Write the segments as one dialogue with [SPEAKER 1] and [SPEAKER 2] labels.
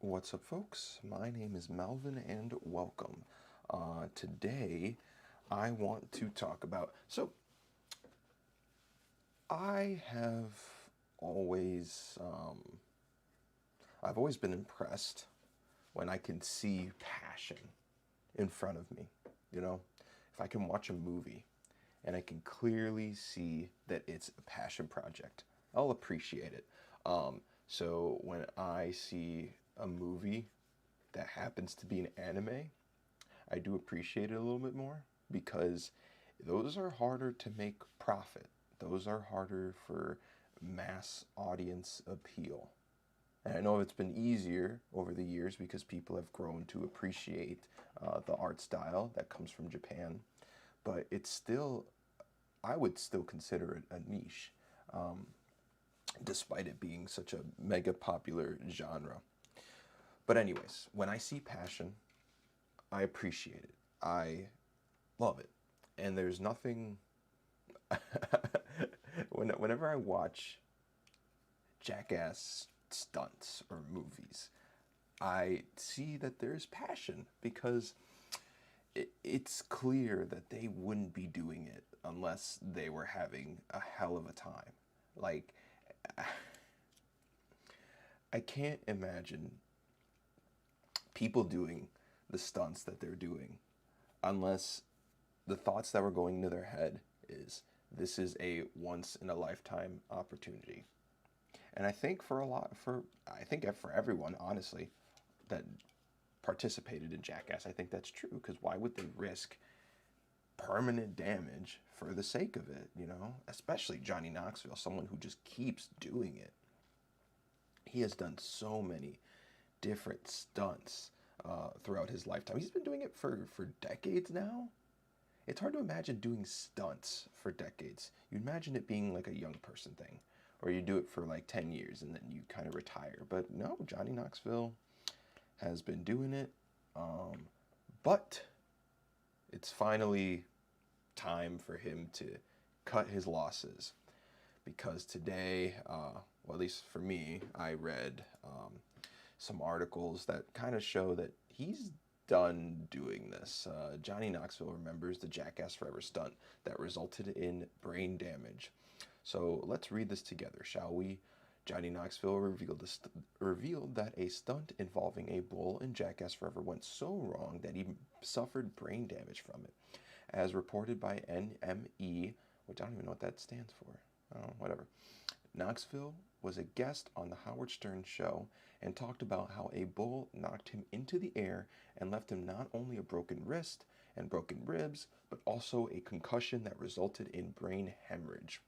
[SPEAKER 1] What's up, folks? My name is Melvin, and welcome. Today, I want to talk about. I have always, I've always been impressed when I can see passion in front of me. You know, if I can watch a movie and I can clearly see that it's a passion project, I'll appreciate it. So when I see a movie that happens to be an anime, I do appreciate it a little bit more because those are harder to make profit. Those are harder for mass audience appeal. And I know it's been easier over the years because people have grown to appreciate the art style that comes from Japan, but it's still, I would still consider it a niche, despite it being such a mega popular genre. But, anyways, when I see passion, I appreciate it. I love it. And there's nothing. Whenever I watch Jackass stunts or movies, I see that there's passion because it's clear that they wouldn't be doing it unless they were having a hell of a time. Like, I can't imagine people doing the stunts that they're doing unless the thoughts that were going into their head is this is a once in a lifetime opportunity. And I think for everyone, honestly, that participated in Jackass, I think that's true because why would they risk permanent damage for the sake of it, Especially Johnny Knoxville, someone who just keeps doing it. He has done so many different stunts throughout his lifetime. He's been doing it for decades now. It's hard to imagine doing stunts for decades. You imagine it being like a young person thing, or you do it for like 10 years and then you kind of retire. But no, Johnny Knoxville has been doing it. But it's finally time for him to cut his losses because today, well, at least for me, I read some articles that kind of show that he's done doing this. Johnny Knoxville remembers the Jackass Forever stunt that resulted in brain damage. So let's read this together, shall we? Johnny Knoxville revealed that a stunt involving a bull in Jackass Forever went so wrong that he suffered brain damage from it. As reported by NME, which I don't even know what that stands for. Oh, whatever. Knoxville was a guest on the Howard Stern show and talked about how a bull knocked him into the air and left him not only a broken wrist and broken ribs, but also a concussion that resulted in brain hemorrhage.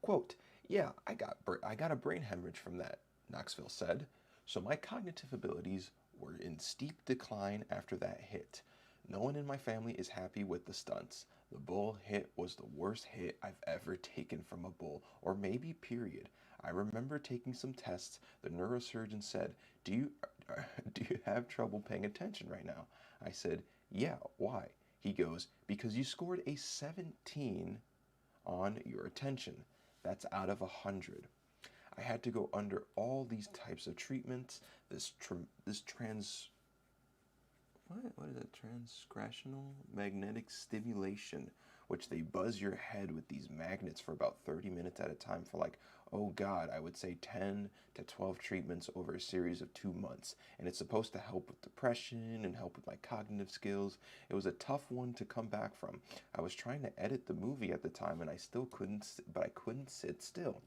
[SPEAKER 1] Quote, "Yeah, I got a brain hemorrhage from that," Knoxville said. "So my cognitive abilities were in steep decline after that hit. No one in my family is happy with the stunts. The bull hit was the worst hit I've ever taken from a bull, or maybe period. I remember taking some tests. The neurosurgeon said, do you have trouble paying attention right now?" I said, "Yeah, why?" He goes, "Because you scored a 17 on your attention. That's out of 100. I had to go under all these types of treatments. This trans what is it? Transcranial magnetic stimulation, which they buzz your head with these magnets for about 30 minutes at a time for like, oh God, I would say 10 to 12 treatments over a series of 2 months. And it's supposed to help with depression and help with my cognitive skills. It was a tough one to come back from. I was trying to edit the movie at the time and I couldn't sit still."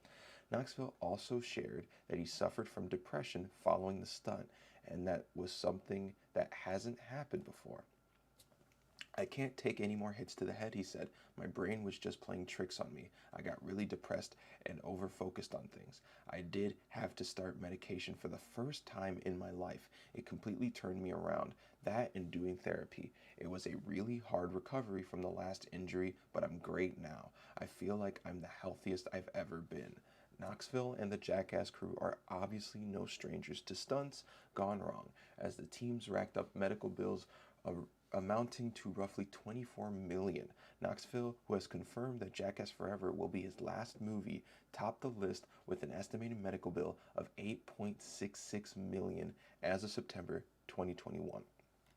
[SPEAKER 1] Knoxville also shared that he suffered from depression following the stunt, and that was something that hasn't happened before. "I can't take any more hits to the head," he said. "My brain was just playing tricks on me. I got really depressed and over-focused on things. I did have to start medication for the first time in my life. It completely turned me around. That and doing therapy. It was a really hard recovery from the last injury, but I'm great now. I feel like I'm the healthiest I've ever been." Knoxville and the Jackass crew are obviously no strangers to stunts gone wrong, as the teams racked up medical bills amounting to roughly 24 million. Knoxville, who has confirmed that Jackass Forever will be his last movie, topped the list with an estimated medical bill of 8.66 million as of September 2021.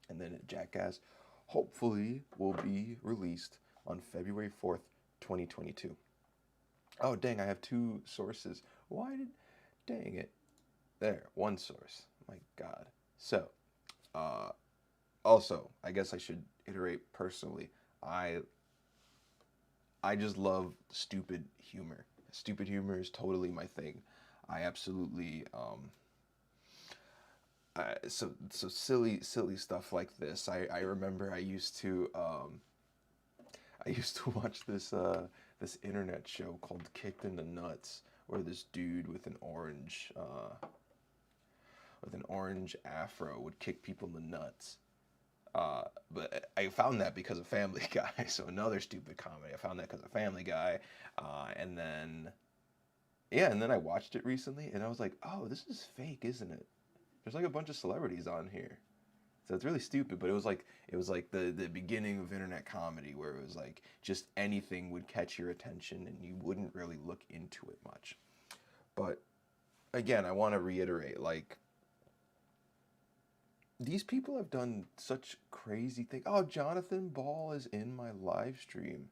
[SPEAKER 1] And then Jackass hopefully will be released on February 4th, 2022. Oh, dang, I have two sources. Dang it. There, one source. My God. So, uh, also, I guess I should iterate personally. I I just love stupid humor. Stupid humor is totally my thing. I absolutely so silly stuff like this. I remember I used to watch this internet show called Kicked in the Nuts, where this dude with an orange afro would kick people in the nuts. But I found that because of Family Guy. So another stupid comedy. I found that because of Family Guy, and then yeah, and then I watched it recently, and I was like, oh, this is fake, isn't it? There's like a bunch of celebrities on here. So it's really stupid, but it was like the beginning of internet comedy where it was like just anything would catch your attention and you wouldn't really look into it much. But again, I want to reiterate, like, these people have done such crazy things. Oh, Jonathan Ball is in my live stream.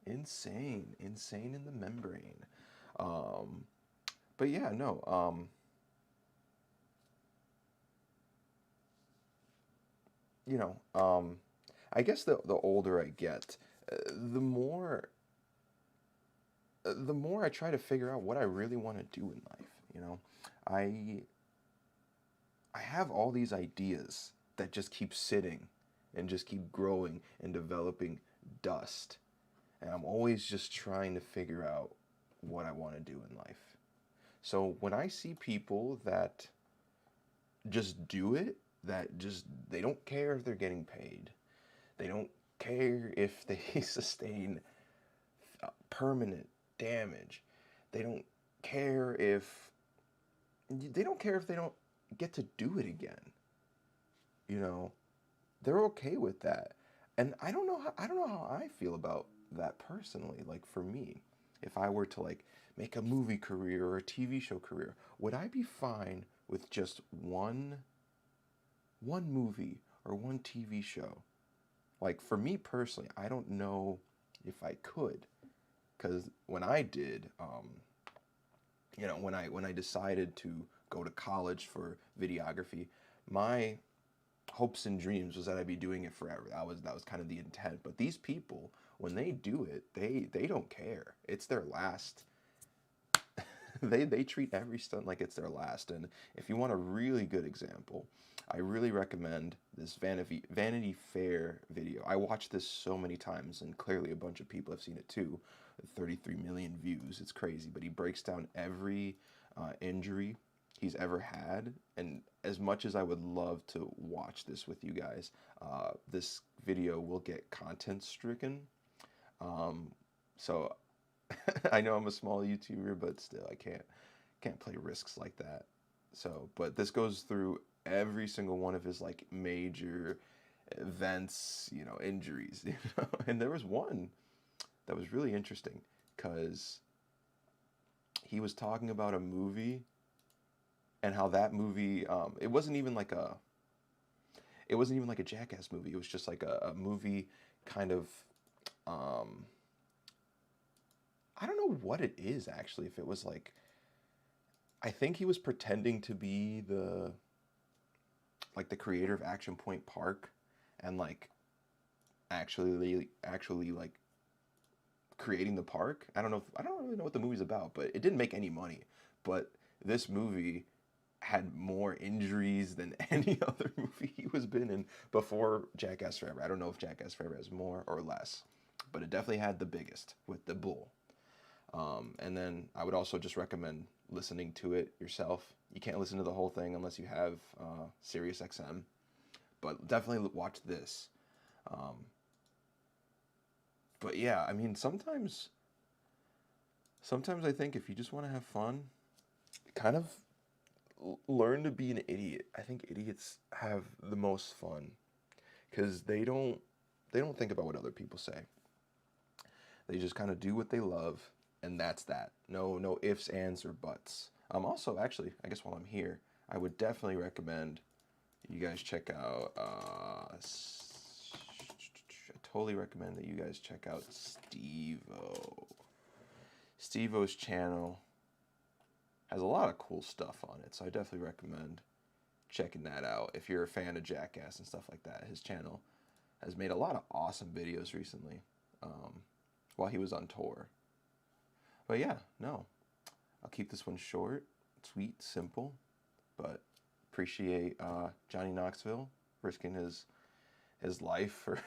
[SPEAKER 1] Insane, insane in the membrane. Um, but yeah, no. You know, I guess the older I get, uh, the more the more I try to figure out what I really want to do in life. You know, I I have all these ideas that just keep sitting and just keep growing and developing dust. And I'm always just trying to figure out what I want to do in life. So when I see people that just do it, that just they don't care if they're getting paid. They don't care if they sustain permanent damage. They don't care if they don't care if they don't get to do it again. You know, they're okay with that. And I don't know how I feel about that personally. Like for me, if I were to like make a movie career or a TV show career, would I be fine with just one movie or one TV show? Like for me personally, I don't know if I could, because when I did, when I decided to go to college for videography, my hopes and dreams was that I'd be doing it forever. That was kind of the intent. But these people, when they do it, they don't care. It's their last. They treat every stunt like it's their last. And if you want a really good example, I really recommend this Vanity Fair video. I watched this so many times, and clearly a bunch of people have seen it too. 33 million views. It's crazy. But he breaks down every injury he's ever had. And as much as I would love to watch this with you guys, this video will get content stricken. Um, so I know I'm a small YouTuber, but still I can't play risks like that. So, but this goes through every single one of his like major events, injuries, And there was one that was really interesting because he was talking about a movie and how that movie it wasn't even like a Jackass movie. It was just like a movie kind of um I don't know what it is actually. If it was like, I think he was pretending to be the creator of Action Point Park, and like actually like creating the park. I don't really know what the movie's about, but it didn't make any money. But this movie had more injuries than any other movie he was been in before Jackass Forever. I don't know if Jackass Forever has more or less, but it definitely had the biggest with the bull. And then I would also just recommend listening to it yourself. You can't listen to the whole thing unless you have Sirius XM, but definitely watch this. Um, but yeah, I mean, sometimes I think if you just want to have fun, kind of learn to be an idiot. I think idiots have the most fun because they don't think about what other people say. They just kind of do what they love, and that's that. No ifs, ands, or buts. Also, actually, I guess while I'm here, I would definitely recommend you guys check out. I totally recommend that you guys check out Steve-O. Steve-O's channel has a lot of cool stuff on it, so I definitely recommend checking that out if you're a fan of Jackass and stuff like that. His channel has made a lot of awesome videos recently while he was on tour. But yeah, no, I'll keep this one short, sweet, simple, but appreciate Johnny Knoxville risking his life for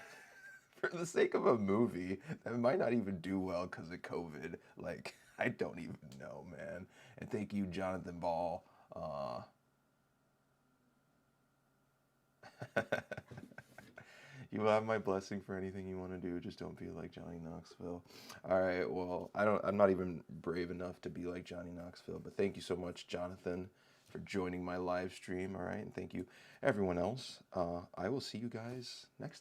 [SPEAKER 1] for the sake of a movie that might not even do well because of COVID. Like, I don't even know, man. And thank you, Jonathan Ball. You will have my blessing for anything you want to do. Just don't be like Johnny Knoxville. All right. Well, I'm not even brave enough to be like Johnny Knoxville. But thank you so much, Jonathan, for joining my live stream. All right, and thank you, everyone else. I will see you guys next time.